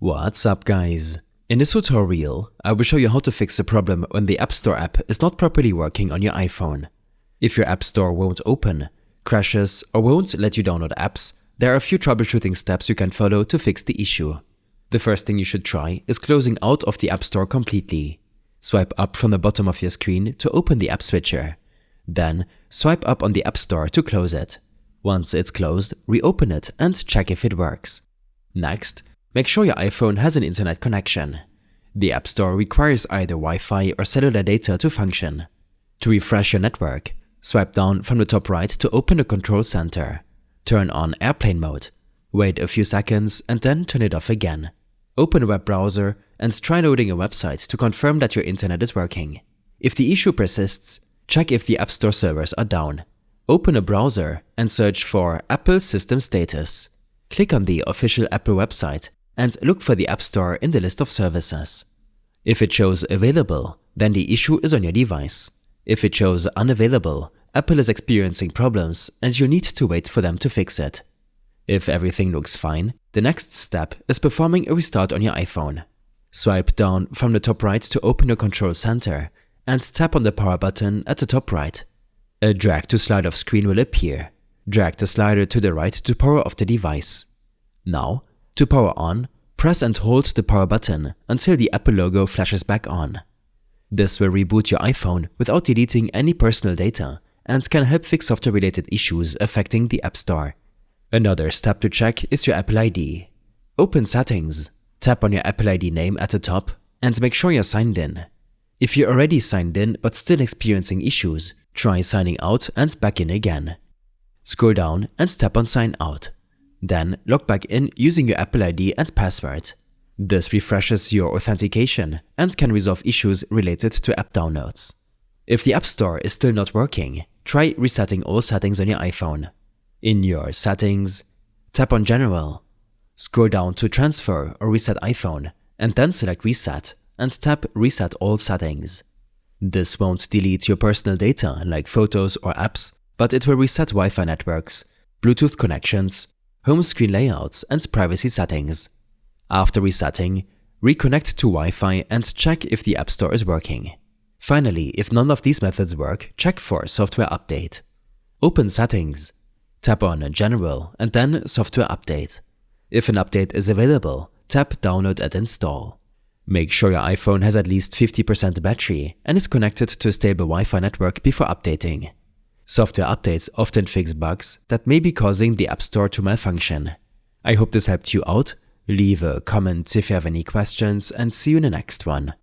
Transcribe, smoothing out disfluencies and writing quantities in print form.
What's up guys? In this tutorial, I will show you how to fix the problem when the App Store app is not properly working on your iPhone. If your App Store won't open, crashes, or won't let you download apps, there are a few troubleshooting steps you can follow to fix the issue. The first thing you should try is closing out of the App Store completely. Swipe up from the bottom of your screen to open the app switcher. Then, swipe up on the App Store to close it. Once it's closed, reopen it and check if it works. Next, make sure your iPhone has an internet connection. The App Store requires either Wi-Fi or cellular data to function. To refresh your network, swipe down from the top right to open the control center. Turn on airplane mode. Wait a few seconds and then turn it off again. Open a web browser and try loading a website to confirm that your internet is working. If the issue persists, check if the App Store servers are down. Open a browser and search for Apple System Status. Click on the official Apple website and look for the App Store in the list of services. If it shows available, then the issue is on your device. If it shows unavailable, Apple is experiencing problems and you need to wait for them to fix it. If everything looks fine, the next step is performing a restart on your iPhone. Swipe down from the top right to open the control center and tap on the power button at the top right. A drag to slide off screen will appear. Drag the slider to the right to power off the device. Now, to power on, press and hold the power button until the Apple logo flashes back on. This will reboot your iPhone without deleting any personal data and can help fix software-related issues affecting the App Store. Another step to check is your Apple ID. Open Settings, tap on your Apple ID name at the top and make sure you're signed in. If you're already signed in but still experiencing issues, try signing out and back in again. Scroll down and tap on Sign Out. Then log back in using your Apple ID and password. This refreshes your authentication and can resolve issues related to app downloads. If the App Store is still not working, try resetting all settings on your iPhone. In your Settings, tap on General. Scroll down to Transfer or Reset iPhone and then select Reset and tap Reset All Settings. This won't delete your personal data like photos or apps, but it will reset Wi-Fi networks, Bluetooth connections, home screen layouts and privacy settings. After resetting, reconnect to Wi-Fi and check if the App Store is working. Finally, if none of these methods work, check for Software Update. Open Settings, tap on General and then Software Update. If an update is available, tap Download and Install. Make sure your iPhone has at least 50% battery and is connected to a stable Wi-Fi network before updating. Software updates often fix bugs that may be causing the App Store to malfunction. I hope this helped you out. Leave a comment if you have any questions and see you in the next one.